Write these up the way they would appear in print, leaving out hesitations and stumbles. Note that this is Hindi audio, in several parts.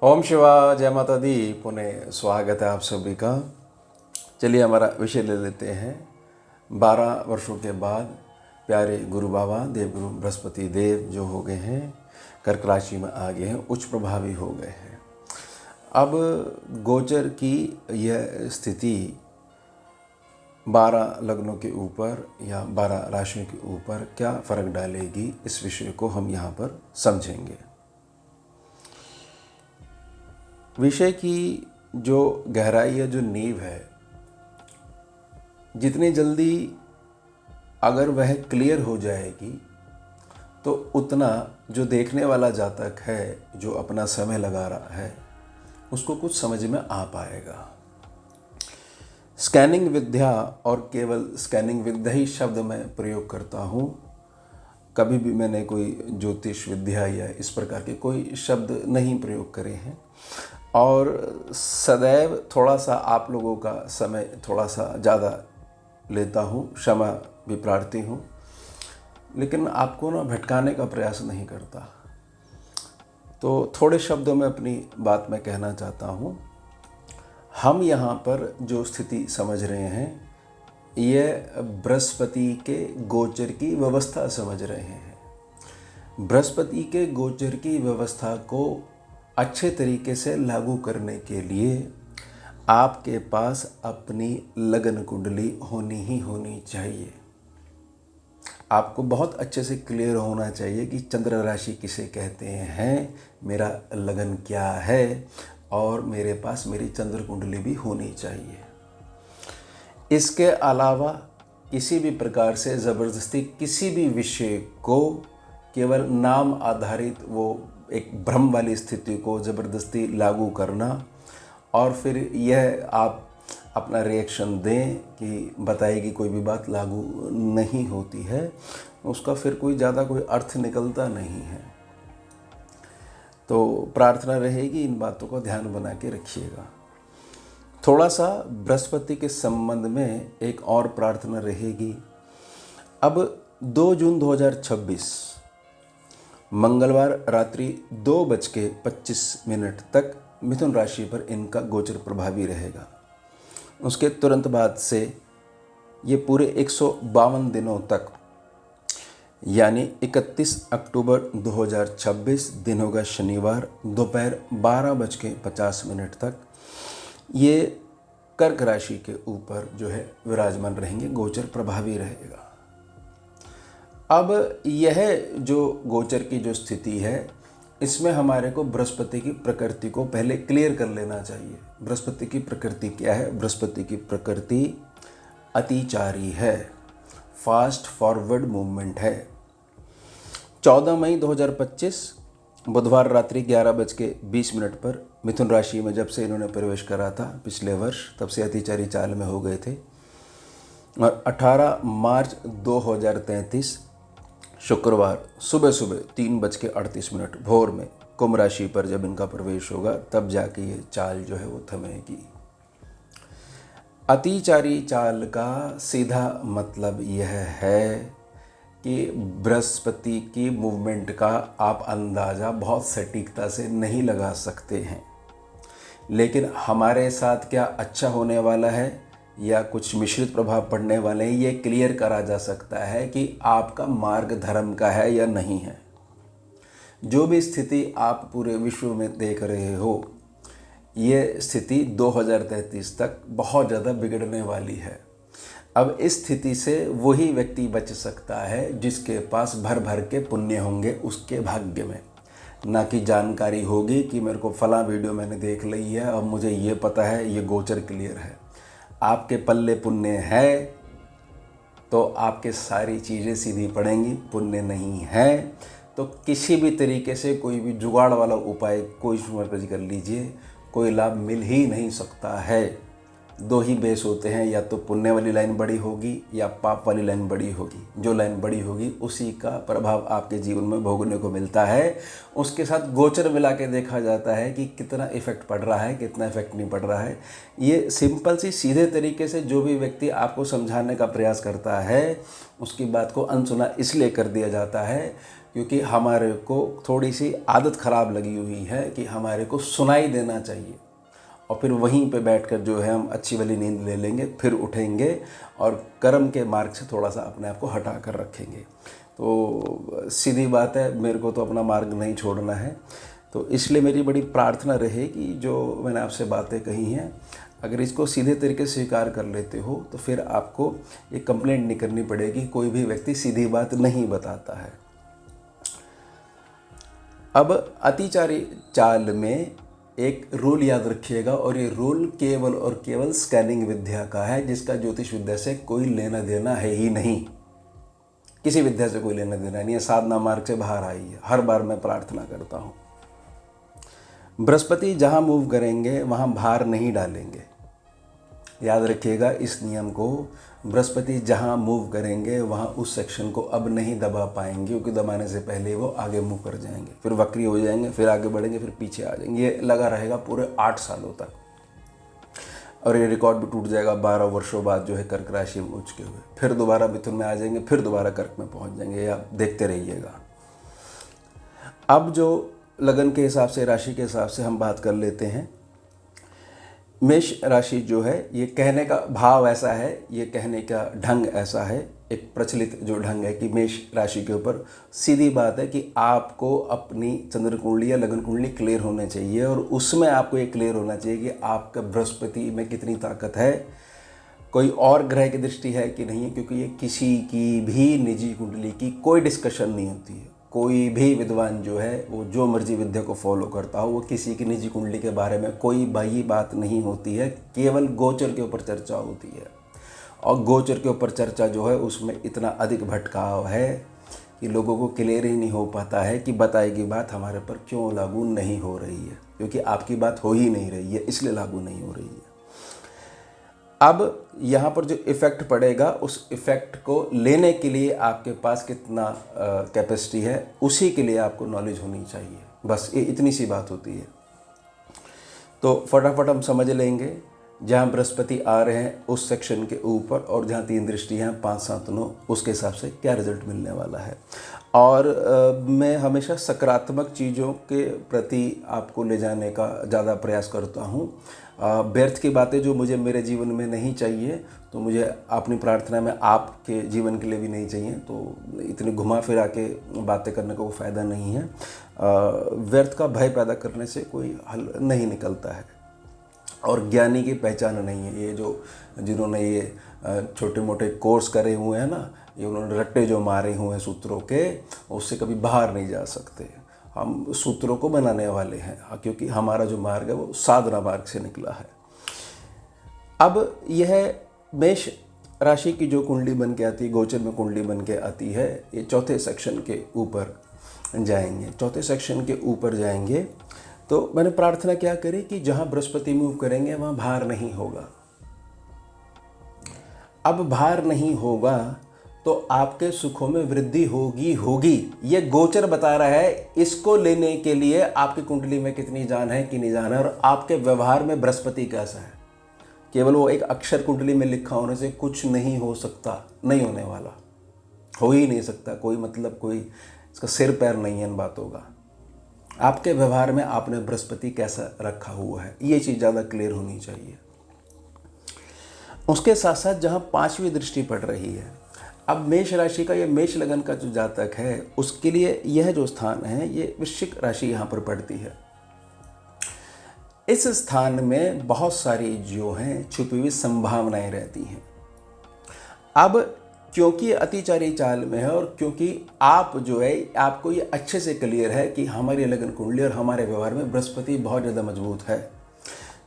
ओम शिवा जय माता दी। पुनः स्वागत है आप सभी का। चलिए हमारा विषय ले लेते हैं। 12 वर्षों के बाद प्यारे गुरु बाबा देवगुरु बृहस्पति देव जो हो गए हैं, कर्क राशि में आ गए हैं, उच्च प्रभावी हो गए हैं। अब गोचर की यह स्थिति 12 लग्नों के ऊपर या 12 राशियों के ऊपर क्या फ़र्क डालेगी, इस विषय को हम यहाँ पर समझेंगे। विषय की जो गहराई है, जो नींव है, जितनी जल्दी अगर वह क्लियर हो जाएगी तो उतना जो देखने वाला जातक है, जो अपना समय लगा रहा है, उसको कुछ समझ में आ पाएगा। स्कैनिंग विद्या, और केवल स्कैनिंग विद्या ही शब्द मैं प्रयोग करता हूँ। कभी भी मैंने कोई ज्योतिष विद्या या इस प्रकार के कोई शब्द नहीं प्रयोग करे हैं, और सदैव थोड़ा सा आप लोगों का समय थोड़ा सा ज़्यादा लेता हूँ, क्षमा भी प्रार्थी हूँ, लेकिन आपको ना भटकाने का प्रयास नहीं करता। तो थोड़े शब्दों में अपनी बात मैं कहना चाहता हूँ। हम यहाँ पर जो स्थिति समझ रहे हैं, यह बृहस्पति के गोचर की व्यवस्था समझ रहे हैं। बृहस्पति के गोचर की व्यवस्था को अच्छे तरीके से लागू करने के लिए आपके पास अपनी लगन कुंडली होनी ही होनी चाहिए। आपको बहुत अच्छे से क्लियर होना चाहिए कि चंद्र राशि किसे कहते हैं, मेरा लगन क्या है, और मेरे पास मेरी चंद्र कुंडली भी होनी चाहिए। इसके अलावा किसी भी प्रकार से ज़बरदस्ती किसी भी विषय को, केवल नाम आधारित वो एक भ्रम वाली स्थिति को ज़बरदस्ती लागू करना, और फिर यह आप अपना रिएक्शन दें कि बताएगी कोई भी बात लागू नहीं होती है, उसका फिर कोई ज़्यादा कोई अर्थ निकलता नहीं है। तो प्रार्थना रहेगी, इन बातों को ध्यान बना के रखिएगा। थोड़ा सा बृहस्पति के संबंध में एक और प्रार्थना रहेगी। अब 2 जून 2026 मंगलवार रात्रि 2:25 तक मिथुन राशि पर इनका गोचर प्रभावी रहेगा। उसके तुरंत बाद से ये पूरे 152 दिनों तक, यानी 31 अक्टूबर 2026 दिन होगा शनिवार, दोपहर 12:50 तक ये कर्क राशि के ऊपर जो है विराजमान रहेंगे, गोचर प्रभावी रहेगा। अब यह जो गोचर की जो स्थिति है, इसमें हमारे को बृहस्पति की प्रकृति को पहले क्लियर कर लेना चाहिए। बृहस्पति की प्रकृति क्या है? बृहस्पति की प्रकृति अतिचारी है, फास्ट फॉरवर्ड मूवमेंट है। 14 मई 2025 बुधवार रात्रि 11:20 पर मिथुन राशि में जब से इन्होंने प्रवेश करा था पिछले वर्ष, तब से अतिचारी चाल में हो गए थे। और 18 मार्च 2033 शुक्रवार सुबह 3:38 भोर में कुंभ राशि पर जब इनका प्रवेश होगा, तब जाके ये चाल जो है वो थमेगी। अतिचारी चाल का सीधा मतलब यह है कि बृहस्पति की मूवमेंट का आप अंदाज़ा बहुत सटीकता से नहीं लगा सकते हैं, लेकिन हमारे साथ क्या अच्छा होने वाला है या कुछ मिश्रित प्रभाव पड़ने वाले हैं, ये क्लियर करा जा सकता है कि आपका मार्ग धर्म का है या नहीं है। जो भी स्थिति आप पूरे विश्व में देख रहे हो, ये स्थिति 2033 तक बहुत ज़्यादा बिगड़ने वाली है। अब इस स्थिति से वही व्यक्ति बच सकता है जिसके पास भर भर के पुण्य होंगे उसके भाग्य में, ना कि जानकारी होगी कि मेरे को फला वीडियो मैंने देख ली है और मुझे ये पता है, ये गोचर क्लियर है। आपके पल्ले पुण्य है तो आपके सारी चीज़ें सीधी पड़ेंगी, पुण्य नहीं है तो किसी भी तरीके से कोई भी जुगाड़ वाला उपाय कोई मर्जी कर लीजिए, कोई लाभ मिल ही नहीं सकता है। 2 ही बेस होते हैं, या तो पुण्य वाली लाइन बड़ी होगी या पाप वाली लाइन बड़ी होगी। जो लाइन बड़ी होगी उसी का प्रभाव आपके जीवन में भोगने को मिलता है। उसके साथ गोचर मिला के देखा जाता है कि कितना इफेक्ट पड़ रहा है, कितना इफेक्ट नहीं पड़ रहा है। ये सिंपल सी सीधे तरीके से जो भी व्यक्ति आपको समझाने का प्रयास करता है, उसकी बात को अनसुना इसलिए कर दिया जाता है क्योंकि हमारे को थोड़ी सी आदत ख़राब लगी हुई है कि हमारे को सुनाई देना चाहिए, और फिर वहीं पे बैठकर जो है हम अच्छी वाली नींद ले लेंगे, फिर उठेंगे और कर्म के मार्ग से थोड़ा सा अपने आप को हटा कर रखेंगे। तो सीधी बात है, मेरे को तो अपना मार्ग नहीं छोड़ना है। तो इसलिए मेरी बड़ी प्रार्थना रहेगी, जो मैंने आपसे बातें कही हैं, अगर इसको सीधे तरीके से स्वीकार कर लेते हो तो फिर आपको ये कंप्लेंट नहीं करनी पड़ेगी, कोई भी व्यक्ति सीधी बात नहीं बताता है। अब अतिचारी चाल में एक रूल याद रखिएगा, और ये रूल केवल और केवल स्कैनिंग विद्या का है, जिसका ज्योतिष विद्या से कोई लेना देना है ही नहीं। किसी विद्या से कोई लेना देना नहीं है, साधना मार्ग से बाहर आई है। हर बार मैं प्रार्थना करता हूँ, बृहस्पति जहाँ मूव करेंगे वहाँ भार नहीं डालेंगे। याद रखिएगा इस नियम को, बृहस्पति जहाँ मूव करेंगे वहाँ उस सेक्शन को अब नहीं दबा पाएंगे, क्योंकि दबाने से पहले वो आगे मूव कर जाएंगे, फिर वक्री हो जाएंगे, फिर आगे बढ़ेंगे, फिर पीछे आ जाएंगे। ये लगा रहेगा पूरे 8 सालों तक, और ये रिकॉर्ड भी टूट जाएगा 12 वर्षों बाद जो है कर्क राशि में उचके हुए, फिर दोबारा मिथुन में आ जाएंगे, फिर दोबारा कर्क में पहुँच जाएंगे। आप देखते रहिएगा। अब जो लगन के हिसाब से, राशि के हिसाब से हम बात कर लेते हैं। मेष राशि जो है, ये कहने का भाव ऐसा है, ये कहने का ढंग ऐसा है, एक प्रचलित जो ढंग है कि मेष राशि के ऊपर सीधी बात है कि आपको अपनी चंद्र कुंडली या लगन कुंडली क्लियर होने चाहिए, और उसमें आपको ये क्लियर होना चाहिए कि आपका बृहस्पति में कितनी ताकत है, कोई और ग्रह की दृष्टि है कि नहीं है, क्योंकि ये किसी की भी निजी कुंडली की कोई डिस्कशन नहीं होती है। कोई भी विद्वान जो है वो जो मर्जी विद्या को फॉलो करता हो, वो किसी की निजी कुंडली के बारे में कोई बाह्य बात नहीं होती है, केवल गोचर के ऊपर चर्चा होती है। और गोचर के ऊपर चर्चा जो है उसमें इतना अधिक भटकाव है कि लोगों को क्लियर ही नहीं हो पाता है कि बताई गई बात हमारे पर क्यों लागू नहीं हो रही है, क्योंकि आपकी बात हो ही नहीं रही है, इसलिए लागू नहीं हो रही है। अब यहाँ पर जो इफ़ेक्ट पड़ेगा, उस इफ़ेक्ट को लेने के लिए आपके पास कितना कैपेसिटी है, उसी के लिए आपको नॉलेज होनी चाहिए। बस ये इतनी सी बात होती है। तो फटाफट हम समझ लेंगे, जहाँ बृहस्पति आ रहे हैं उस सेक्शन के ऊपर, और जहाँ 3 दृष्टियाँ 5, 7, 9, उसके हिसाब से क्या रिजल्ट मिलने वाला है। और मैं हमेशा सकारात्मक चीज़ों के प्रति आपको ले जाने का ज़्यादा प्रयास करता हूँ। व्यर्थ की बातें जो मुझे मेरे जीवन में नहीं चाहिए, तो मुझे अपनी प्रार्थना में आपके जीवन के लिए भी नहीं चाहिए। तो इतनी घुमा फिरा के बातें करने का कोई फ़ायदा नहीं है। व्यर्थ का भय पैदा करने से कोई हल नहीं निकलता है, और ज्ञानी की पहचान नहीं है। ये जो जिन्होंने ये छोटे मोटे कोर्स करे हुए हैं ना, ये उन्होंने रट्टे जो मारे हुए हैं सूत्रों के, उससे कभी बाहर नहीं जा सकते। हम सूत्रों को बनाने वाले हैं, क्योंकि हमारा जो मार्ग है वो साधना मार्ग से निकला है। अब यह मेष राशि की जो कुंडली बन के आती है, गोचर में कुंडली बन के आती है, ये चौथे सेक्शन के ऊपर जाएंगे। चौथे सेक्शन के ऊपर जाएंगे तो मैंने प्रार्थना क्या करी कि जहाँ बृहस्पति मूव करेंगे वहाँ भार नहीं होगा। अब भार नहीं होगा तो आपके सुखों में वृद्धि होगी। ये गोचर बता रहा है। इसको लेने के लिए आपकी कुंडली में कितनी जान है कि नहीं जान है, और आपके व्यवहार में बृहस्पति कैसा है। केवल वो एक अक्षर कुंडली में लिखा होने से कुछ नहीं हो सकता, नहीं होने वाला, हो ही नहीं सकता। कोई मतलब कोई इसका सिर पैर नहीं है इन बातों का। आपके व्यवहार में आपने बृहस्पति कैसा रखा हुआ है, ये चीज़ ज़्यादा क्लियर होनी चाहिए। उसके साथ साथ जहाँ 5वीं दृष्टि पड़ रही है, अब मेष राशि का, ये मेष लगन का जो जातक है उसके लिए यह जो स्थान है, ये वृश्चिक राशि यहाँ पर पड़ती है। इस स्थान में बहुत सारी जो हैं छुपी हुई संभावनाएं रहती हैं। अब क्योंकि अतिचारी चाल में है, और क्योंकि आप जो है आपको ये अच्छे से क्लियर है कि हमारी लगन कुंडली और हमारे व्यवहार में बृहस्पति बहुत ज़्यादा मजबूत है,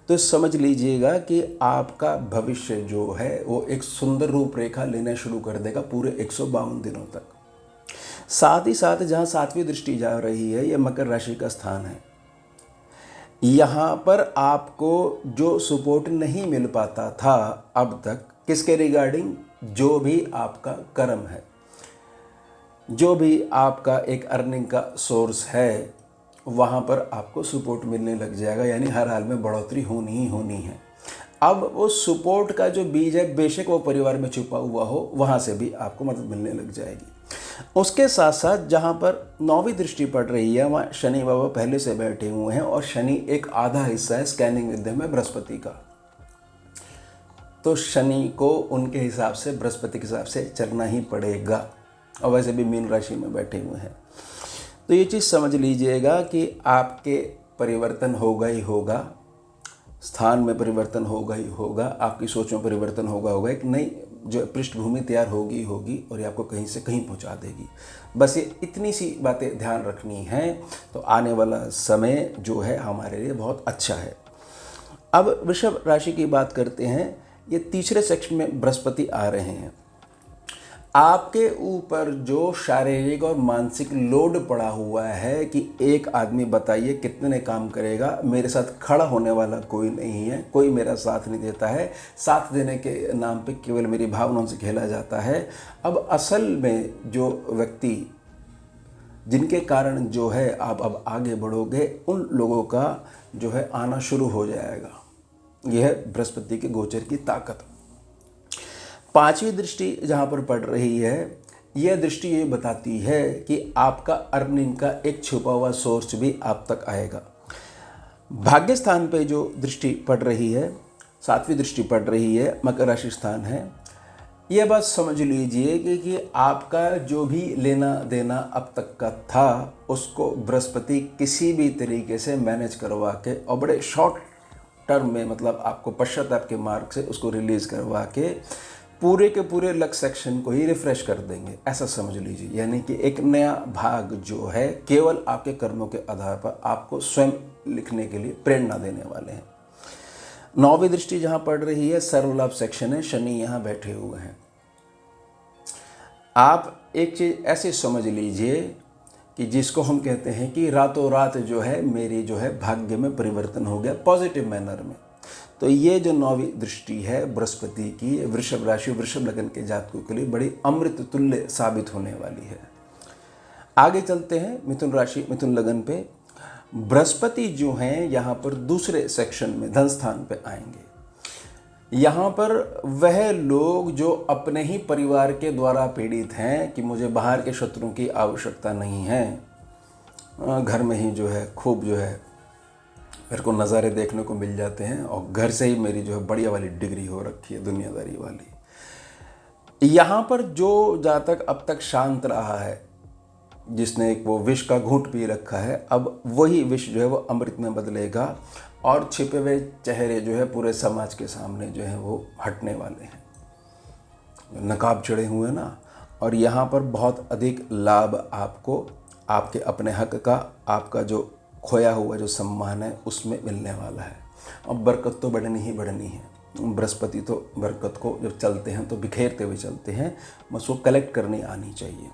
तो समझ लीजिएगा कि आपका भविष्य जो है वो एक सुंदर रूपरेखा लेना शुरू कर देगा पूरे 152 दिनों तक। साथ ही साथ जहाँ 7वीं दृष्टि जा रही है, ये मकर राशि का स्थान है। यहाँ पर आपको जो सपोर्ट नहीं मिल पाता था अब तक, किसके रिगार्डिंग, जो भी आपका कर्म है, जो भी आपका एक अर्निंग का सोर्स है, वहाँ पर आपको सपोर्ट मिलने लग जाएगा। यानी हर हाल में बढ़ोतरी होनी ही होनी है। अब वो सपोर्ट का जो बीज है, बेशक वो परिवार में छुपा हुआ हो, वहाँ से भी आपको मदद मिलने लग जाएगी। उसके साथ साथ जहाँ पर 9वीं दृष्टि पड़ रही है वहाँ शनि बाबा पहले से बैठे हुए हैं और शनि एक आधा हिस्सा है स्कैनिंग विद्या में बृहस्पति का। तो शनि को उनके हिसाब से, बृहस्पति के हिसाब से चलना ही पड़ेगा, और वैसे भी मीन राशि में बैठे हुए हैं। तो ये चीज़ समझ लीजिएगा कि आपके परिवर्तन होगा ही होगा, स्थान में परिवर्तन होगा ही होगा, आपकी सोच में परिवर्तन होगा, एक नई जो पृष्ठभूमि तैयार होगी और ये आपको कहीं से कहीं पहुंचा देगी। बस ये इतनी सी बातें ध्यान रखनी हैं, तो आने वाला समय जो है हमारे लिए बहुत अच्छा है। अब वृषभ राशि की बात करते हैं। ये तीसरे सेक्शन में बृहस्पति आ रहे हैं। आपके ऊपर जो शारीरिक और मानसिक लोड पड़ा हुआ है कि एक आदमी बताइए कितने काम करेगा, मेरे साथ खड़ा होने वाला कोई नहीं है, कोई मेरा साथ नहीं देता है, साथ देने के नाम पे केवल मेरी भावनाओं से खेला जाता है। अब असल में जो व्यक्ति जिनके कारण जो है आप अब आगे बढ़ोगे, उन लोगों का जो है आना शुरू हो जाएगा। यह है बृहस्पति के गोचर की ताकत। 5वीं दृष्टि जहाँ पर पड़ रही है, यह दृष्टि ये बताती है कि आपका अर्निंग का एक छुपा हुआ सोर्स भी आप तक आएगा। भाग्य स्थान पे जो दृष्टि पड़ रही है, 7वीं दृष्टि पड़ रही है, मकर राशि स्थान है। यह बात समझ लीजिए कि आपका जो भी लेना देना अब तक का था, उसको बृहस्पति किसी भी तरीके से मैनेज करवा के और बड़े शॉर्ट टर्म में, मतलब आपको पश्चाताप के मार्ग से उसको रिलीज करवा के पूरे के पूरे लक सेक्शन को ही रिफ्रेश कर देंगे, ऐसा समझ लीजिए। यानी कि एक नया भाग जो है केवल आपके कर्मों के आधार पर आपको स्वयं लिखने के लिए प्रेरणा देने वाले हैं। 9वीं दृष्टि जहाँ पड़ रही है, सर्वलाभ सेक्शन है, शनि यहाँ बैठे हुए हैं। आप एक चीज़ ऐसे समझ लीजिए कि जिसको हम कहते हैं कि रातों रात जो है मेरी जो है भाग्य में परिवर्तन हो गया पॉजिटिव मैनर में। तो ये जो 9वीं दृष्टि है बृहस्पति की, वृषभ राशि वृषभ लगन के जातकों के लिए बड़ी अमृत तुल्य साबित होने वाली है। आगे चलते हैं मिथुन राशि मिथुन लगन पे। बृहस्पति जो हैं यहाँ पर दूसरे सेक्शन में धन स्थान पे आएंगे। यहाँ पर वह लोग जो अपने ही परिवार के द्वारा पीड़ित हैं कि मुझे बाहर के शत्रुओं की आवश्यकता नहीं है, घर में ही जो है खूब जो है मेरे को नज़ारे देखने को मिल जाते हैं और घर से ही मेरी जो है बढ़िया वाली डिग्री हो रखी है दुनियादारी वाली। यहाँ पर जो जातक अब तक शांत रहा है, जिसने एक वो विष का घूंट पी रखा है, अब वही विष जो है वो अमृत में बदलेगा और छिपे हुए चेहरे जो है पूरे समाज के सामने जो है वो हटने वाले हैं। नकाब चढ़े हुए ना, और यहाँ पर बहुत अधिक लाभ आपको आपके अपने हक का, आपका जो खोया हुआ जो सम्मान है उसमें मिलने वाला है। और बरकत तो बढ़नी ही बढ़नी है। बृहस्पति तो बरकत को जब चलते हैं तो बिखेरते हुए चलते हैं, बस वो कलेक्ट करनी आनी चाहिए।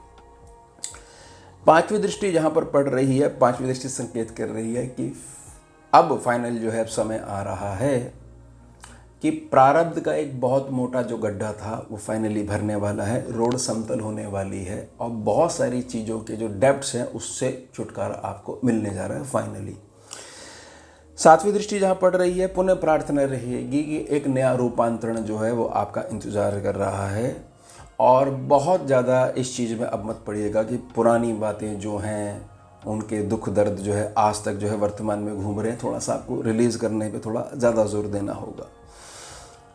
5वीं दृष्टि जहाँ पर पड़ रही है, 5वीं दृष्टि संकेत कर रही है कि अब फाइनल जो है समय आ रहा है कि प्रारब्ध का एक बहुत मोटा जो गड्ढा था वो फाइनली भरने वाला है, रोड समतल होने वाली है और बहुत सारी चीज़ों के जो डेब्ट्स हैं उससे छुटकारा आपको मिलने जा रहा है फाइनली। 7वीं दृष्टि जहाँ पड़ रही है, पुनः प्रार्थना रहेगी कि एक नया रूपांतरण जो है वो आपका इंतज़ार कर रहा है। और बहुत ज़्यादा इस चीज़ में अब मत पड़िएगा कि पुरानी बातें जो हैं उनके दुख दर्द जो है आज तक जो है वर्तमान में घूम रहे हैं, थोड़ा सा आपको रिलीज़ करने पे थोड़ा ज़्यादा जोर देना होगा।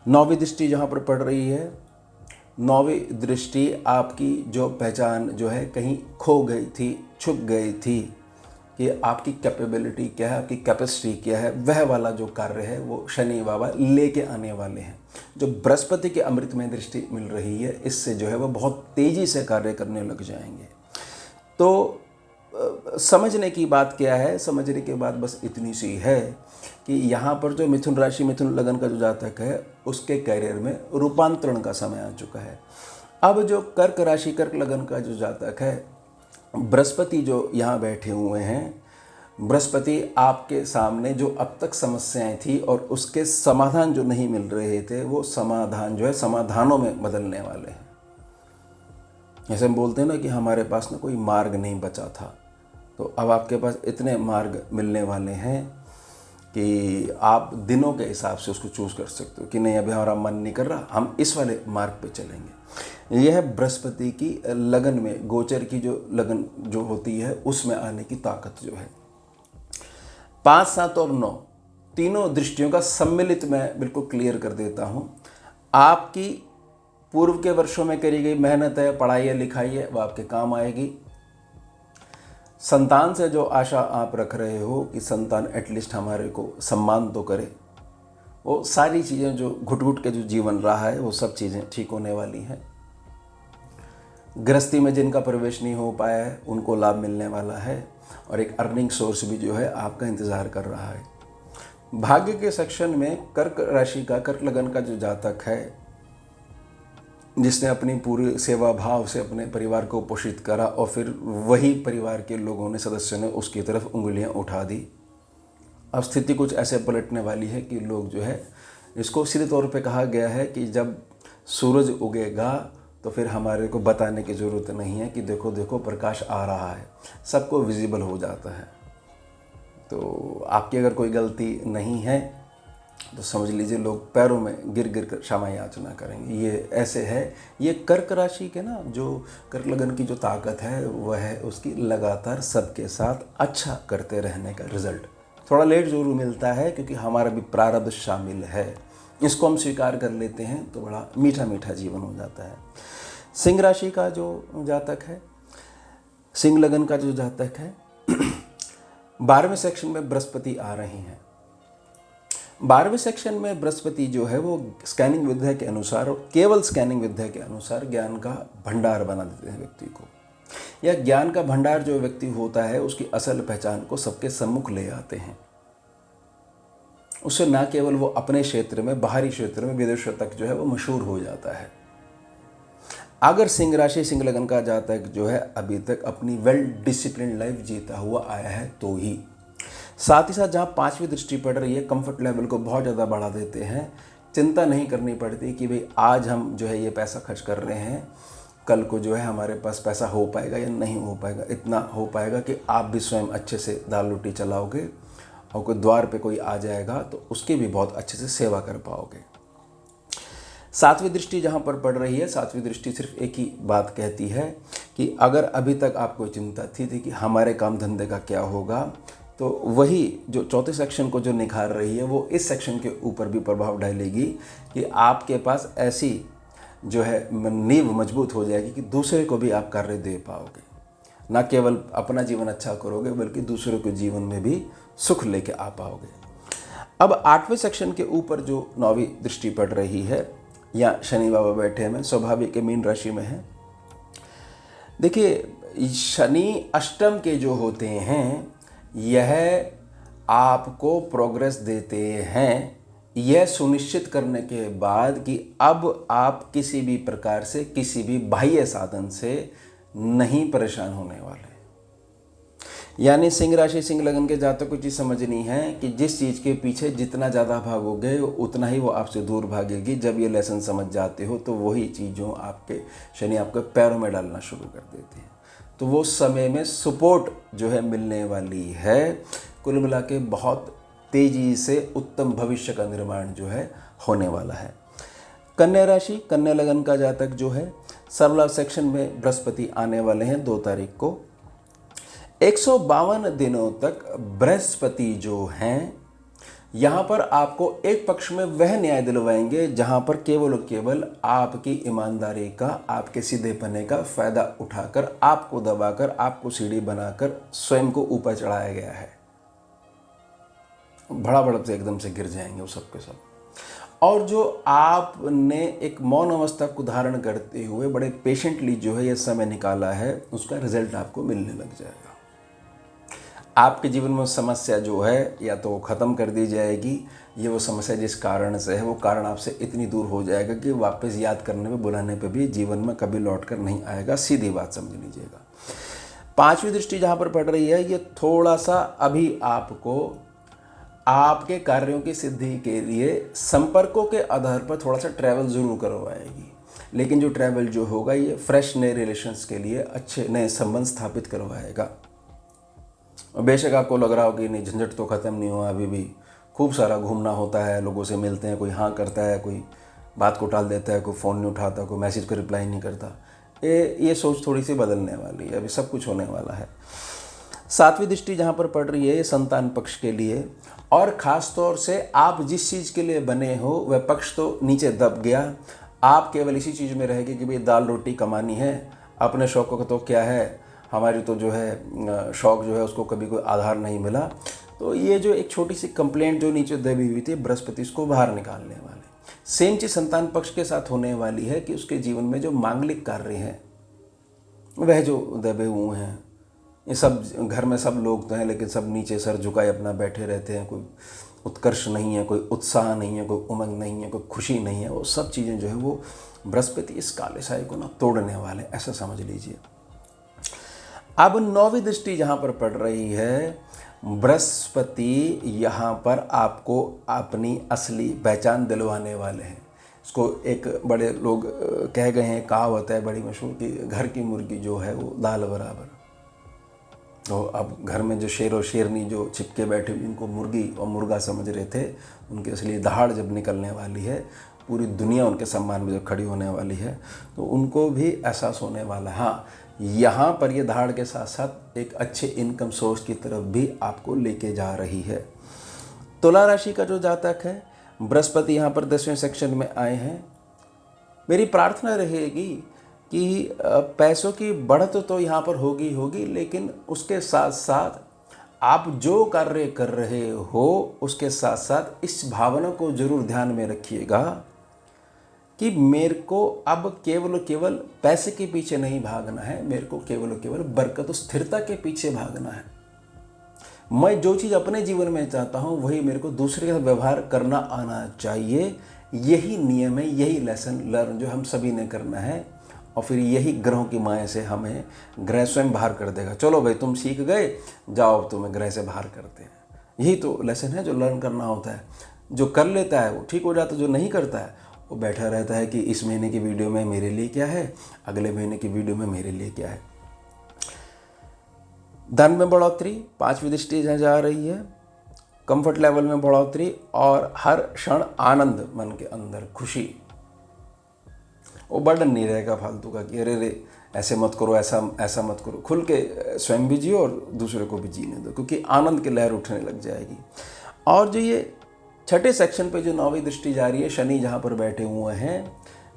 9वीं दृष्टि जहाँ पर पड़ रही है, 9वीं दृष्टि आपकी जो पहचान जो है कहीं खो गई थी, छुप गई थी कि आपकी कैपेबिलिटी क्या है, आपकी कैपेसिटी क्या है, वह वाला जो कार्य है वो शनि बाबा लेके आने वाले हैं। जो बृहस्पति के अमृतमय दृष्टि मिल रही है, इससे जो है वो बहुत तेज़ी से कार्य करने लग जाएंगे। तो समझने की बात क्या है, समझने की बात बस इतनी सी है कि यहाँ पर जो मिथुन राशि मिथुन लगन का जो जातक है उसके कैरियर में रूपांतरण का समय आ चुका है। अब जो कर्क राशि कर्क लगन का जो जातक है, बृहस्पति जो यहाँ बैठे हुए हैं, बृहस्पति आपके सामने जो अब तक समस्याएं थी और उसके समाधान जो नहीं मिल रहे थे वो समाधान जो है समाधानों में बदलने वाले हैं। जैसे हम बोलते हैं ना कि हमारे पास ना कोई मार्ग नहीं बचा था, तो अब आपके पास इतने मार्ग मिलने वाले हैं कि आप दिनों के हिसाब से उसको चूज़ कर सकते हो कि नहीं अभी हमारा मन नहीं कर रहा, हम इस वाले मार्ग पे चलेंगे। यह है बृहस्पति की लगन में, गोचर की जो लगन जो होती है उसमें आने की ताकत जो है। 5, 7 और 9 तीनों दृष्टियों का सम्मिलित मैं बिल्कुल क्लियर कर देता हूँ। आपकी पूर्व के वर्षों में करी गई मेहनत है, पढ़ाई है, लिखाई है, वो आपके काम आएगी। संतान से जो आशा आप रख रहे हो कि संतान एटलीस्ट हमारे को सम्मान तो करे, वो सारी चीज़ें जो घुट घुट के जो जीवन रहा है वो सब चीज़ें ठीक होने वाली हैं। गृहस्थी में जिनका प्रवेश नहीं हो पाया है उनको लाभ मिलने वाला है, और एक अर्निंग सोर्स भी जो है आपका इंतज़ार कर रहा है। भाग्य के सेक्शन में कर्क राशि का, कर्क लगन का जो जातक है, जिसने अपनी पूरी सेवा भाव से अपने परिवार को पोषित करा और फिर वही परिवार के लोगों ने, सदस्यों ने उसकी तरफ उंगलियां उठा दी, अब स्थिति कुछ ऐसे पलटने वाली है कि लोग जो है, इसको सीधे तौर पे कहा गया है कि जब सूरज उगेगा तो फिर हमारे को बताने की ज़रूरत नहीं है कि देखो देखो प्रकाश आ रहा है, सबको विजिबल हो जाता है। तो आपकी अगर कोई गलती नहीं है तो समझ लीजिए लोग पैरों में गिर गिर कर क्षमा याचना करेंगे। ये ऐसे है। ये कर्क राशि के ना, जो कर्क लगन की जो ताकत है वह है उसकी लगातार सबके साथ अच्छा करते रहने का रिजल्ट। थोड़ा लेट जरूर मिलता है क्योंकि हमारा भी प्रारब्ध शामिल है, इसको हम स्वीकार कर लेते हैं तो बड़ा मीठा मीठा जीवन हो जाता है। सिंह राशि का जो जातक है, सिंह लगन का जो जातक है, 12वें सेक्शन में बृहस्पति आ रहे हैं। 12वें सेक्शन में बृहस्पति जो है वो स्कैनिंग विद्या के अनुसार, और केवल स्कैनिंग विद्या के अनुसार ज्ञान का भंडार बना देते हैं व्यक्ति को। यह ज्ञान का भंडार जो व्यक्ति होता है उसकी असल पहचान को सबके सम्मुख ले आते हैं। उससे न केवल वो अपने क्षेत्र में, बाहरी क्षेत्र में, विदेशों तक जो है वो मशहूर हो जाता है। अगर सिंह राशि, सिंह लगन का जातक जो है अभी तक अपनी वेल डिसिप्लिन लाइफ जीता हुआ आया है तो ही। साथ ही साथ जहाँ 5वीं दृष्टि पड़ रही है, कंफर्ट लेवल को बहुत ज़्यादा बढ़ा देते हैं। चिंता नहीं करनी पड़ती कि भाई आज हम जो है ये पैसा खर्च कर रहे हैं, कल को जो है हमारे पास पैसा हो पाएगा या नहीं हो पाएगा। इतना हो पाएगा कि आप भी स्वयं अच्छे से दाल रोटी चलाओगे, और कोई द्वार पे कोई आ जाएगा तो उसकी भी बहुत अच्छे से सेवा कर पाओगे। 7वीं दृष्टि जहाँ पर पड़ रही है, 7वीं दृष्टि सिर्फ एक ही बात कहती है कि अगर अभी तक आपको चिंता थी कि हमारे काम धंधे का क्या होगा, तो वही जो चौथे सेक्शन को जो निखार रही है वो इस सेक्शन के ऊपर भी प्रभाव डालेगी कि आपके पास ऐसी जो है नींव मजबूत हो जाएगी कि दूसरे को भी आप कार्य दे पाओगे। न केवल अपना जीवन अच्छा करोगे बल्कि दूसरों के जीवन में भी सुख लेके आ पाओगे। अब 8वें सेक्शन के ऊपर जो 9वीं दृष्टि पड़ रही है, या शनि बाबा बैठे हैं, स्वाभाविक के मीन राशि में है। देखिए शनि अष्टम के जो होते हैं यह आपको प्रोग्रेस देते हैं, यह सुनिश्चित करने के बाद कि अब आप किसी भी प्रकार से, किसी भी बाह्य साधन से नहीं परेशान होने वाले। यानी सिंह राशि, सिंह लगन के जातक को चीज़ समझनी है कि जिस चीज़ के पीछे जितना ज़्यादा भागोगे उतना ही वो आपसे दूर भागेगी। जब ये लेसन समझ जाते हो तो वही चीज़ों आपके शनि आपके पैरों में डालना शुरू कर देते हैं, तो वो समय में सपोर्ट जो है मिलने वाली है। कुल मिला के बहुत तेज़ी से उत्तम भविष्य का निर्माण जो है होने वाला है। कन्या राशि, कन्या लगन का जातक जो है, सरला सेक्शन में बृहस्पति आने वाले हैं 2 तारीख को। 152 दिनों तक बृहस्पति जो हैं यहाँ पर आपको एक पक्ष में वह न्याय दिलवाएंगे जहाँ पर केवल और केवल आपकी ईमानदारी का, आपके सीधेपने का फ़ायदा उठाकर, आपको दबाकर, आपको सीढ़ी बनाकर स्वयं को ऊपर चढ़ाया गया है। बड़ा बड़प से एकदम से गिर जाएंगे वो सब के सब। और जो आपने एक मौन अवस्था को धारण करते हुए बड़े पेशेंटली जो है ये समय निकाला है, उसका रिजल्ट आपको मिलने लग जाएगा। आपके जीवन में समस्या जो है या तो ख़त्म कर दी जाएगी, ये वो समस्या जिस कारण से है वो कारण आपसे इतनी दूर हो जाएगा कि वापस याद करने में, बुलाने पे भी जीवन में कभी लौट कर नहीं आएगा। सीधी बात समझ लीजिएगा। 5वीं दृष्टि जहाँ पर पड़ रही है ये थोड़ा सा अभी आपको आपके कार्यों की सिद्धि के लिए संपर्कों के आधार पर थोड़ा सा ट्रैवल ज़रूर करवाएगी, लेकिन जो ट्रैवल जो होगा ये फ्रेश नए रिलेशंस के लिए अच्छे नए संबंध स्थापित करवाएगा। और बेशक आपको लग रहा हो कि नहीं झंझट तो ख़त्म नहीं हुआ अभी भी, खूब सारा घूमना होता है, लोगों से मिलते हैं, कोई हाँ करता है, कोई बात को टाल देता है, कोई फ़ोन नहीं उठाता, कोई मैसेज को रिप्लाई नहीं करता। ये सोच थोड़ी सी बदलने वाली है, अभी सब कुछ होने वाला है। 7वीं दृष्टि जहाँ पर पड़ रही है ये संतान पक्ष के लिए, और ख़ास तौर से आप जिस चीज़ के लिए बने हो वह पक्ष तो नीचे दब गया। आप केवल इसी चीज़ में रहेंगे कि भाई दाल रोटी कमानी है, अपने शौक़ों का तो क्या है, हमारी तो जो है शौक़ जो है उसको कभी कोई आधार नहीं मिला। तो ये जो एक छोटी सी कंप्लेंट जो नीचे दबी हुई थी, बृहस्पति इसको बाहर निकालने वाले। सेम चीज़ संतान पक्ष के साथ होने वाली है कि उसके जीवन में जो मांगलिक कार्य हैं वह जो दबे हुए हैं, ये सब घर में सब लोग तो हैं लेकिन सब नीचे सर झुकाए अपना बैठे रहते हैं, कोई उत्कर्ष नहीं है, कोई उत्साह नहीं है, कोई उमंग नहीं है, कोई खुशी नहीं है, वो सब चीज़ें जो है वो बृहस्पति इस काले साए को ना तोड़ने वाले, ऐसा समझ लीजिए। अब 9वीं दृष्टि जहाँ पर पड़ रही है, बृहस्पति यहाँ पर आपको अपनी असली पहचान दिलवाने वाले हैं। इसको एक बड़े लोग कह गए हैं, कहावत है बड़ी मशहूर कि घर की मुर्गी जो है वो दाल बराबर। तो अब घर में जो शेर और शेरनी जो चिपके बैठे उनको मुर्गी और मुर्गा समझ रहे थे, उनकी असली दहाड़ जब निकलने वाली है, पूरी दुनिया उनके सम्मान में जब खड़ी होने वाली है, तो उनको भी एहसास होने वाला है। हाँ, यहाँ पर ये दहाड़ के साथ साथ एक अच्छे इनकम सोर्स की तरफ भी आपको लेके जा रही है। तुला राशि का जो जातक है, बृहस्पति यहाँ पर 10वें सेक्शन में आए हैं। मेरी प्रार्थना रहेगी कि पैसों की बढ़त तो यहाँ पर होगी, लेकिन उसके साथ साथ आप जो कार्य कर रहे हो उसके साथ साथ इस भावना को जरूर ध्यान में रखिएगा कि मेरे को अब केवल पैसे के पीछे नहीं भागना है, मेरे को केवल बरकत और स्थिरता के पीछे भागना है। मैं जो चीज़ अपने जीवन में चाहता हूँ वही मेरे को दूसरे के साथ व्यवहार करना आना चाहिए। यही नियम है, यही लेसन लर्न जो हम सभी ने करना है, और फिर यही ग्रहों की माया से हमें ग्रह स्वयं बाहर कर देगा। चलो भाई तुम सीख गए, जाओ अब तुम्हें ग्रह से बाहर करते हैं। यही तो लेसन है जो लर्न करना होता है। जो कर लेता है वो ठीक हो जाता है, जो नहीं करता है वो बैठा रहता है कि इस महीने की वीडियो में मेरे लिए क्या है, अगले महीने की वीडियो में मेरे लिए क्या है। धन में बढ़ोतरी, 5वीं दृष्टि जहाँ जा रही है, कंफर्ट लेवल में बढ़ोतरी, और हर क्षण आनंद, मन के अंदर खुशी। वो बर्डन नहीं रहेगा फालतू का कि अरे रे ऐसे मत करो, ऐसा मत करो। खुल के स्वयं भी जियो और दूसरे को भी जीने दो, क्योंकि आनंद की लहर उठने लग जाएगी। और जो ये 6ठे सेक्शन पे जो 9वीं दृष्टि जा रही है, शनि जहाँ पर बैठे हुए हैं,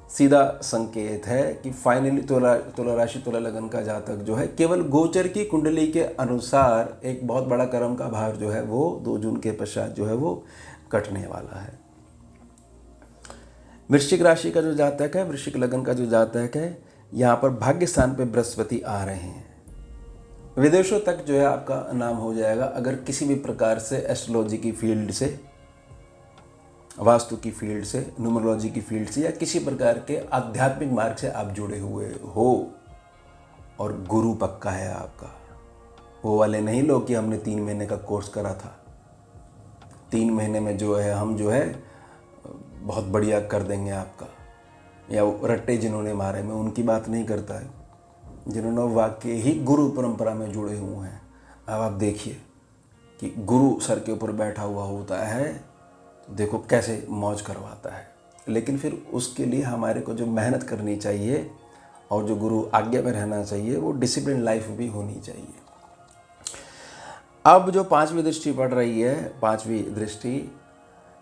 सीधा संकेत है कि फाइनली तुला राशि तुला लगन का जातक जो है केवल गोचर की कुंडली के अनुसार एक बहुत बड़ा कर्म का भार जो है वो 2 जून के पश्चात जो है वो कटने वाला है। वृश्चिक राशि का जो जातक है, वृश्चिक लगन का जो जातक है, यहाँ पर भाग्य स्थान पे बृहस्पति आ रहे हैं। विदेशों तक जो है आपका नाम हो जाएगा अगर किसी भी प्रकार से एस्ट्रोलॉजी की फील्ड से, वास्तु की फील्ड से, न्यूमरोलॉजी की फील्ड से या किसी प्रकार के आध्यात्मिक मार्ग से आप जुड़े हुए हो और गुरु पक्का है आपका। वो वाले नहीं लोग कि हमने 3 महीने का कोर्स करा था, 3 महीने में जो है हम जो है बहुत बढ़िया कर देंगे आपका, या वो रट्टे जिन्होंने मारे, मैं उनकी बात नहीं करता है, जिन्होंने वाकई ही गुरु परंपरा में जुड़े हुए हैं। अब आप देखिए कि गुरु सर के ऊपर बैठा हुआ होता है, देखो कैसे मौज करवाता है। लेकिन फिर उसके लिए हमारे को जो मेहनत करनी चाहिए और जो गुरु आज्ञा में रहना चाहिए, वो डिसिप्लिन लाइफ भी होनी चाहिए। अब जो 5वीं दृष्टि पड़ रही है, 5वीं दृष्टि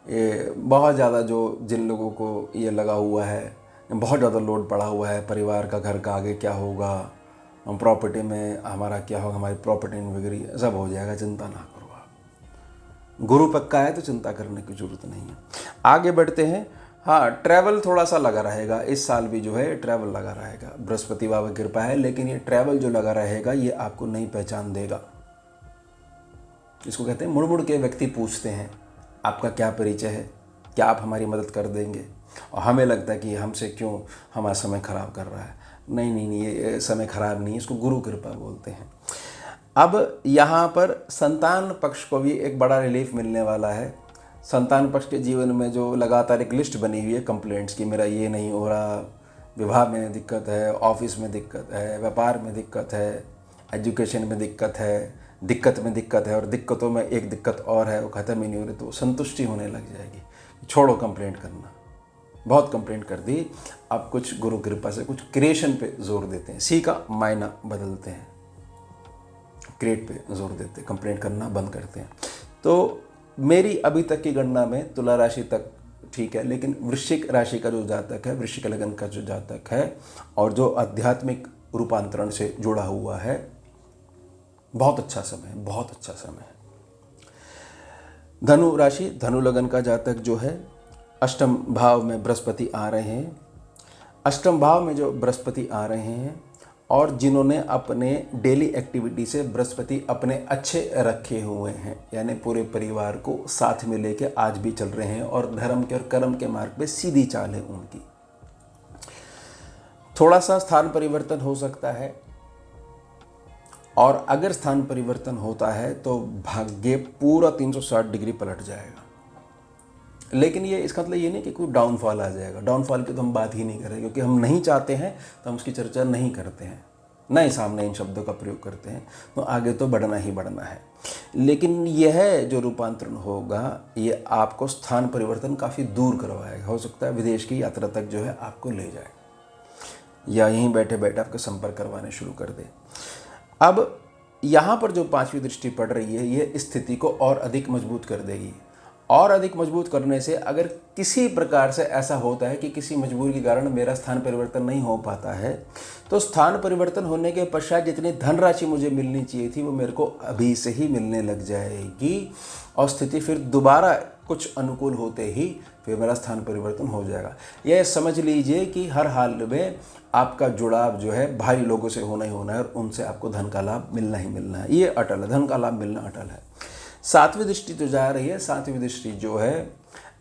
ये बहुत ज़्यादा जो जिन लोगों को ये लगा हुआ है, बहुत ज़्यादा लोड पड़ा हुआ है, परिवार का, घर का आगे क्या होगा, प्रॉपर्टी में हमारा क्या होगा, हमारी प्रॉपर्टी वगैरह सब हो जाएगा, चिंता ना करो आप। गुरु पक्का है तो चिंता करने की जरूरत नहीं है। आगे बढ़ते हैं। हाँ, ट्रैवल थोड़ा सा लगा रहेगा इस साल भी, जो है ट्रैवल लगा रहेगा। बृहस्पति बाबा की कृपा है, लेकिन ये ट्रैवल जो लगा रहेगा ये आपको नई पहचान देगा। इसको कहते हैं मुड़ मुड़ के व्यक्ति पूछते हैं आपका क्या परिचय है, क्या आप हमारी मदद कर देंगे, और हमें लगता है कि हमसे क्यों हमारा समय खराब कर रहा है। नहीं, ये समय खराब नहीं है, इसको गुरु कृपा बोलते हैं। अब यहाँ पर संतान पक्ष को भी एक बड़ा रिलीफ मिलने वाला है। संतान पक्ष के जीवन में जो लगातार एक लिस्ट बनी हुई है कंप्लेंट्स की, मेरा ये नहीं हो रहा, विवाह में दिक्कत है, ऑफिस में दिक्कत है, व्यापार में दिक्कत है, एजुकेशन में दिक्कत है, दिक्कत में दिक्कत है और दिक्कतों में एक दिक्कत और है, वो ख़त्म ही नहीं हो रही, तो संतुष्टि होने लग जाएगी। छोड़ो कंप्लेंट करना, बहुत कंप्लेंट कर दी। अब कुछ गुरु कृपा से कुछ क्रिएशन पे जोर देते हैं, सी का मायना बदलते हैं, क्रिएट पे जोर देते हैं, कंप्लेंट करना बंद करते हैं। तो मेरी अभी तक की गणना में तुला राशि तक ठीक है, लेकिन वृश्चिक राशि का जो जातक है, वृश्चिक लगन का जो जातक है और जो आध्यात्मिक रूपांतरण से जुड़ा हुआ है, बहुत अच्छा समय है, बहुत अच्छा समय है। धनु राशि, धनु लगन का जातक जो है, अष्टम भाव में बृहस्पति आ रहे हैं। अष्टम भाव में जो बृहस्पति आ रहे हैं और जिन्होंने अपने डेली एक्टिविटी से बृहस्पति अपने अच्छे रखे हुए हैं, यानी पूरे परिवार को साथ में लेके आज भी चल रहे हैं और धर्म के और कर्म के मार्ग पे सीधी चाल है उनकी। थोड़ा सा स्थान परिवर्तन हो सकता है और अगर स्थान परिवर्तन होता है तो भाग्य पूरा 360 डिग्री पलट जाएगा। लेकिन ये इसका मतलब ये नहीं कि कोई डाउनफॉल आ जाएगा। डाउनफॉल की तो हम बात ही नहीं करें, क्योंकि हम नहीं चाहते हैं तो हम उसकी चर्चा नहीं करते हैं, ना ही सामने इन शब्दों का प्रयोग करते हैं। तो आगे तो बढ़ना ही बढ़ना है। लेकिन यह जो रूपांतरण होगा ये आपको स्थान परिवर्तन काफ़ी दूर करवाएगा। हो सकता है विदेश की यात्रा तक जो है आपको ले जाए या यहीं बैठे बैठे आपका संपर्क करवाने शुरू कर दे। अब यहाँ पर जो पांचवी दृष्टि पड़ रही है ये स्थिति को और अधिक मजबूत कर देगी। और अधिक मजबूत करने से अगर किसी प्रकार से ऐसा होता है कि किसी मजबूरी के कारण मेरा स्थान परिवर्तन नहीं हो पाता है, तो स्थान परिवर्तन होने के पश्चात जितनी धनराशि मुझे मिलनी चाहिए थी वो मेरे को अभी से ही मिलने लग जाएगी और स्थिति फिर दोबारा कुछ अनुकूल होते ही फिर मेरा स्थान परिवर्तन हो जाएगा। यह समझ लीजिए कि हर हाल में आपका जुड़ाव जो है भारी लोगों से होना ही होना है और उनसे आपको धन का लाभ मिलना ही मिलना है। ये अटल है, धन का लाभ मिलना अटल है। सातवीं दृष्टि जो जा रही है, सातवीं दृष्टि जो है,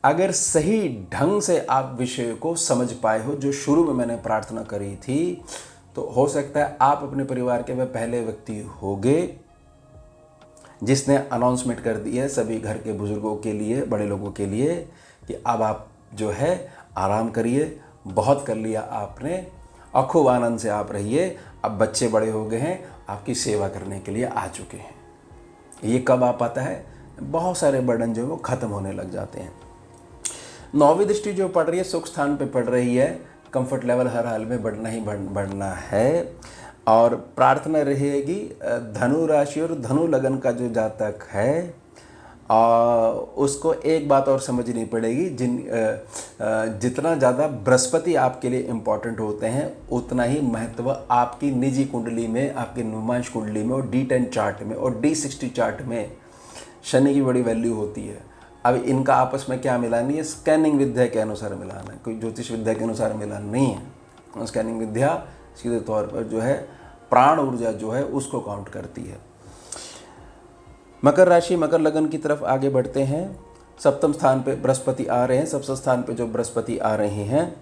अगर सही ढंग से आप विषय को समझ पाए हो, जो शुरू में मैंने प्रार्थना करी थी, तो हो सकता है आप अपने परिवार के वह पहले व्यक्ति होंगे जिसने अनाउंसमेंट कर दी है सभी घर के बुजुर्गों के लिए, बड़े लोगों के लिए कि अब आप जो है आराम करिए, बहुत कर लिया आपने, और खूब आनंद से आप रहिए। अब बच्चे बड़े हो गए हैं, आपकी सेवा करने के लिए आ चुके हैं। ये कब आ पाता है? बहुत सारे बर्डन जो है वो ख़त्म होने लग जाते हैं। नौवीं दृष्टि जो पड़ रही है सुख स्थान पे पड़ रही है। कंफर्ट लेवल हर हाल में बढ़ना ही बढ़ना है और प्रार्थना रहेगी धनु राशि और धनु लगन का जो जातक है उसको एक बात और समझनी पड़ेगी, जितना ज़्यादा बृहस्पति आपके लिए इम्पॉर्टेंट होते हैं उतना ही महत्व आपकी निजी कुंडली में, आपकी नुमाइश कुंडली में और D10 चार्ट में और D60 चार्ट में शनि की बड़ी वैल्यू होती है। अब इनका आपस में क्या मिलान नहीं है, स्कैनिंग विद्या के अनुसार मिलान है, कोई ज्योतिष विद्या के अनुसार मिलान नहीं है। स्कैनिंग विद्या सीधे तौर पर जो है प्राण ऊर्जा जो है उसको काउंट करती है। मकर राशि, मकर लगन की तरफ आगे बढ़ते हैं। सप्तम स्थान पे बृहस्पति आ रहे हैं। सप्तम स्थान पे जो बृहस्पति आ रहे हैं,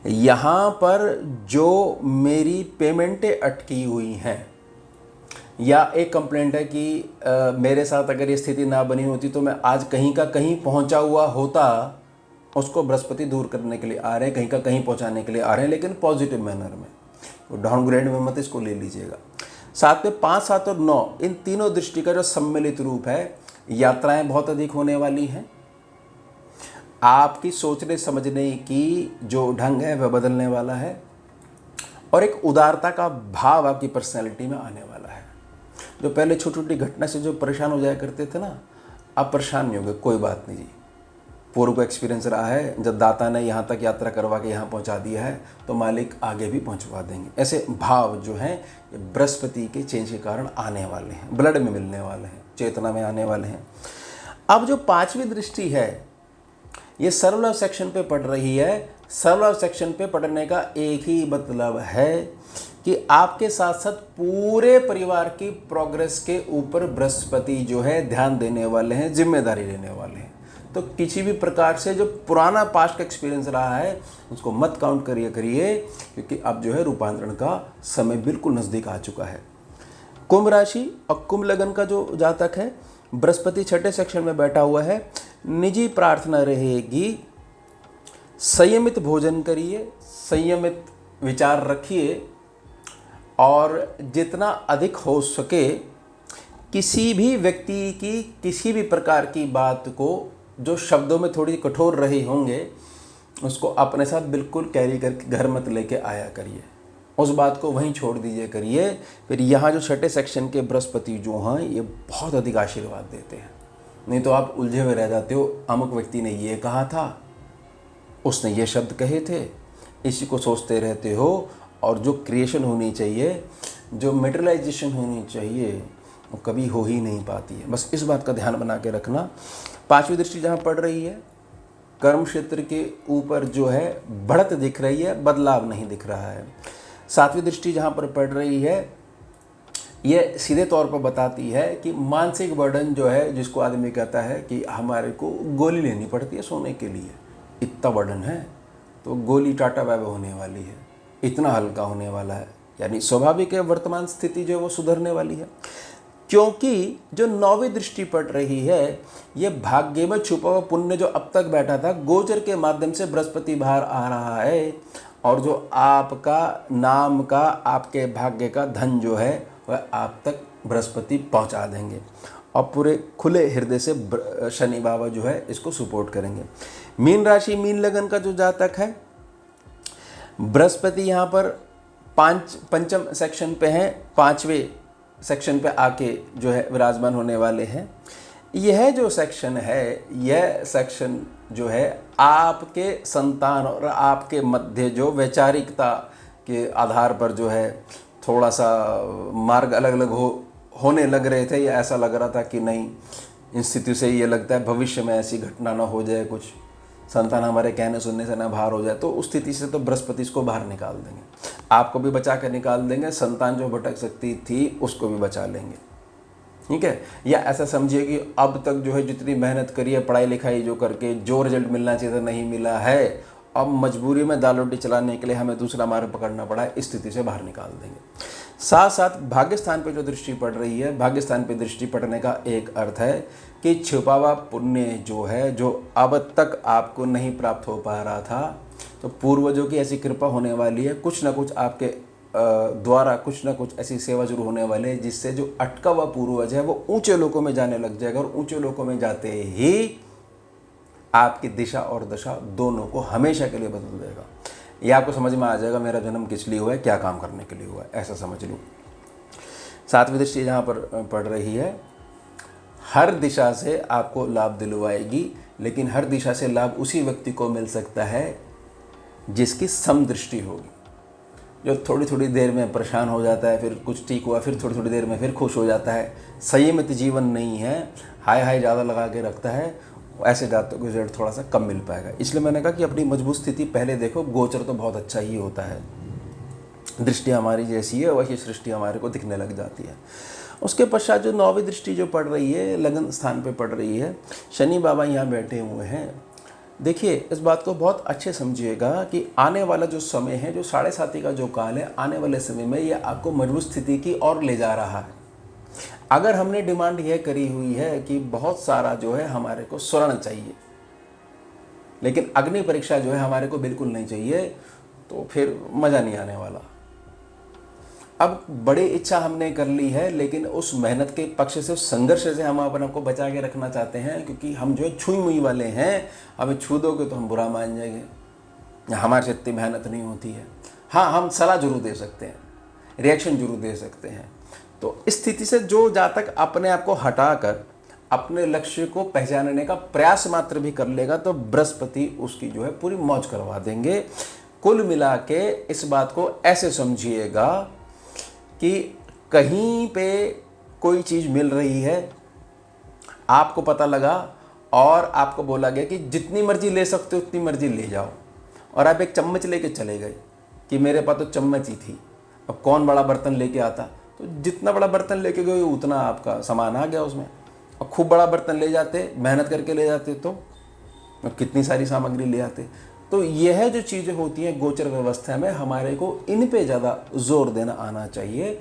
यहाँ पर जो मेरी पेमेंटें अटकी हुई हैं या एक कंप्लेंट है कि मेरे साथ अगर ये स्थिति ना बनी होती तो मैं आज कहीं का कहीं पहुँचा हुआ होता, उसको बृहस्पति दूर करने के लिए आ रहे हैं, कहीं का कहीं पहुँचाने के लिए आ रहे हैं, लेकिन पॉजिटिव मैनर में। वो डाउनग्रेड में मत इसको ले लीजिएगा। साथ में 5, 7 और 9 इन तीनों दृष्टि का जो सम्मिलित रूप है, यात्राएं बहुत अधिक होने वाली हैं। आपकी सोचने समझने की जो ढंग है वह बदलने वाला है और एक उदारता का भाव आपकी पर्सनैलिटी में आने वाला है। जो पहले छोटी छोटी घटना से जो परेशान हो जाया करते थे ना, अब परेशान नहीं होंगे, कोई बात नहीं जी। पूर्व का एक्सपीरियंस रहा है, जब दाता ने यहाँ तक यात्रा करवा के यहाँ पहुँचा दिया है तो मालिक आगे भी पहुँचवा देंगे। ऐसे भाव जो हैं ये बृहस्पति के चेंज के कारण आने वाले हैं, ब्लड में मिलने वाले हैं, चेतना में आने वाले हैं। अब जो 5वीं दृष्टि है ये सर्वलव सेक्शन पे पड़ रही है। सर्वलव सेक्शन पे पढ़ने का एक ही मतलब है कि आपके साथ साथ पूरे परिवार की प्रोग्रेस के ऊपर बृहस्पति जो है ध्यान देने वाले हैं, जिम्मेदारी लेने वाले हैं। तो किसी भी प्रकार से जो पुराना पास्ट का एक्सपीरियंस रहा है उसको मत काउंट करिए क्योंकि अब जो है रूपांतरण का समय बिल्कुल नज़दीक आ चुका है। कुंभ राशि और कुंभ लगन का जो जातक है, बृहस्पति 6ठे सेक्शन में बैठा हुआ है। निजी प्रार्थना रहेगी, संयमित भोजन करिए, संयमित विचार रखिए और जितना अधिक हो सके किसी भी व्यक्ति की किसी भी प्रकार की बात को जो शब्दों में थोड़ी कठोर रहे होंगे उसको अपने साथ बिल्कुल कैरी करके घर मत लेके आया करिए, उस बात को वहीं छोड़ दीजिए करिए। फिर यहाँ जो छठे सेक्शन के बृहस्पति जो हैं ये बहुत अधिक आशीर्वाद देते हैं, नहीं तो आप उलझे हुए रह जाते हो। अमुक व्यक्ति ने ये कहा था, उसने ये शब्द कहे थे, इसी को सोचते रहते हो और जो क्रिएशन होनी चाहिए, जो मेटेरियलाइजेशन होनी चाहिए वो कभी हो ही नहीं पाती है। बस इस बात का ध्यान बना के रखना। पांचवी दृष्टि जहाँ पड़ रही है कर्म क्षेत्र के ऊपर जो है बढ़त दिख रही है, बदलाव नहीं दिख रहा है। सातवीं दृष्टि जहाँ पर पड़ रही है ये सीधे तौर पर बताती है कि मानसिक बर्डन जो है, जिसको आदमी कहता है कि हमारे को गोली लेनी पड़ती है सोने के लिए, इतना बर्डन है तो गोली टाटा बाय बाय होने वाली है, इतना हल्का होने वाला है। यानी स्वाभाविक है वर्तमान स्थिति जो है वो सुधरने वाली है, क्योंकि जो नौवीं दृष्टि पड़ रही है ये भाग्य में छुपा हुआ पुण्य जो अब तक बैठा था, गोचर के माध्यम से बृहस्पति बाहर आ रहा है और जो आपका नाम का, आपके भाग्य का धन जो है वह आप तक बृहस्पति पहुंचा देंगे और पूरे खुले हृदय से शनि बाबा जो है इसको सपोर्ट करेंगे। मीन राशि मीन लगन का जो जातक है, बृहस्पति यहाँ पर पंचम सेक्शन पे हैं, पांचवें सेक्शन पे आके जो है विराजमान होने वाले हैं। यह जो सेक्शन है, यह सेक्शन जो है आपके संतान और आपके मध्य जो वैचारिकता के आधार पर जो है थोड़ा सा मार्ग अलग अलग होने लग रहे थे, या ऐसा लग रहा था कि नहीं इन स्थिति से ये लगता है भविष्य में ऐसी घटना ना हो जाए, कुछ संतान हमारे कहने सुनने से ना बाहर हो जाए, तो उस स्थिति से तो बृहस्पति इसको बाहर निकाल देंगे, आपको भी बचा कर निकाल देंगे, संतान जो भटक सकती थी उसको भी बचा लेंगे। ठीक है, या ऐसा समझिए कि अब तक जो है जितनी मेहनत करी है पढ़ाई लिखाई जो करके जो रिजल्ट मिलना चाहिए था नहीं मिला है, अब मजबूरी में दाल रोटी चलाने के लिए हमें दूसरा मार्ग पकड़ना पड़ा है, इस स्थिति से बाहर निकाल देंगे। साथ साथ भाग्य स्थान पे जो दृष्टि पड़ रही है, भाग्य स्थान पे दृष्टि पड़ने का एक अर्थ है कि छुपा हुआ पुण्य जो है, जो अब तक आपको नहीं प्राप्त हो पा रहा था, तो पूर्वजों की ऐसी कृपा होने वाली है, कुछ ना कुछ आपके द्वारा कुछ ना कुछ ऐसी सेवा जरूर होने वाले है जिससे जो अटका हुआ पूर्वज है वो ऊंचे लोकों में जाने लग जाएगा, और ऊंचे लोकों में जाते ही आपकी दिशा और दशा दोनों को हमेशा के लिए बदल देगा। ये आपको समझ में आ जाएगा मेरा जन्म किस लिए हुआ है, क्या काम करने के लिए हुआ है, ऐसा समझ लो। सातवीं दृष्टि जहाँ पर पड़ रही है, हर दिशा से आपको लाभ दिलवाएगी, लेकिन हर दिशा से लाभ उसी व्यक्ति को मिल सकता है जिसकी समदृष्टि होगी। जो थोड़ी थोड़ी देर में परेशान हो जाता है, फिर कुछ ठीक हुआ, फिर थोड़ी थोड़ी देर में फिर खुश हो जाता है, संयमित जीवन नहीं है, हाय हाय ज़्यादा लगा के रखता है, ऐसे जातकों को रिजल्ट थोड़ा सा कम मिल पाएगा। इसलिए मैंने कहा कि अपनी मजबूत स्थिति पहले देखो, गोचर तो बहुत अच्छा ही होता है, दृष्टि हमारी जैसी है वही सृष्टि हमारे को दिखने लग जाती है। उसके पश्चात जो नौवीं दृष्टि जो पड़ रही है, लगन स्थान पे पड़ रही है, शनि बाबा यहाँ बैठे हुए हैं। देखिए इस बात को बहुत अच्छे समझिएगा कि आने वाला जो समय है, जो 7.5 का जो काल है, आने वाले समय में ये आपको मजबूत स्थिति की ओर ले जा रहा है। अगर हमने डिमांड यह करी हुई है कि बहुत सारा जो है हमारे को स्वर्ण चाहिए, लेकिन अग्नि परीक्षा जो है हमारे को बिल्कुल नहीं चाहिए, तो फिर मज़ा नहीं आने वाला। अब बड़ी इच्छा हमने कर ली है, लेकिन उस मेहनत के पक्ष से, उस संघर्ष से हम अपने को बचा के रखना चाहते हैं, क्योंकि हम जो है छुई मुई वाले हैं, हमें छू दोगे तो हम बुरा मान जाएंगे, हमारे से इतनी मेहनत नहीं होती है। हाँ, हम सलाह जरूर दे सकते हैं, रिएक्शन जरूर दे सकते हैं। तो इस स्थिति से जो जातक अपने आप को हटाकर अपने लक्ष्य को पहचानने का प्रयास मात्र भी कर लेगा, तो बृहस्पति उसकी जो है पूरी मौज करवा देंगे। कुल मिला के इस बात को ऐसे समझिएगा कि कहीं पे कोई चीज़ मिल रही है, आपको पता लगा और आपको बोला गया कि जितनी मर्जी ले सकते हो उतनी मर्जी ले जाओ, और आप एक चम्मच लेके चले गए कि मेरे पास तो चम्मच ही थी, अब कौन बड़ा बर्तन लेके आता, तो जितना बड़ा बर्तन लेके गए उतना आपका सामान आ गया उसमें। और खूब बड़ा बर्तन ले जाते, मेहनत करके ले जाते, तो कितनी सारी सामग्री ले आते। तो यह जो चीज़ें होती हैं गोचर व्यवस्था में, हमारे को इन पे ज़्यादा जोर देना आना चाहिए।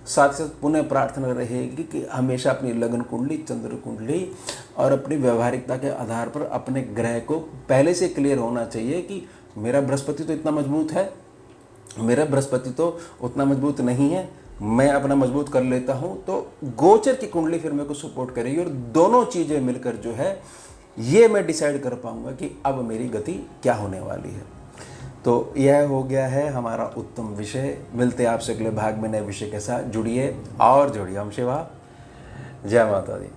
साथ ही साथ पुनः प्रार्थना रहेगी कि हमेशा अपनी लगन कुंडली, चंद्र कुंडली और अपनी व्यवहारिकता के आधार पर अपने ग्रह को पहले से क्लियर होना चाहिए कि मेरा बृहस्पति तो इतना मजबूत है, मेरा बृहस्पति तो उतना मजबूत नहीं है, मैं अपना मजबूत कर लेता हूँ, तो गोचर की कुंडली फिर मेरे को सपोर्ट करेगी और दोनों चीज़ें मिलकर जो है ये मैं डिसाइड कर पाऊँगा कि अब मेरी गति क्या होने वाली है। तो यह हो गया है हमारा उत्तम विषय। मिलते हैं आपसे अगले भाग में नए विषय के साथ। जुड़िए और जुड़िए। हम शिवा, जय माता दी।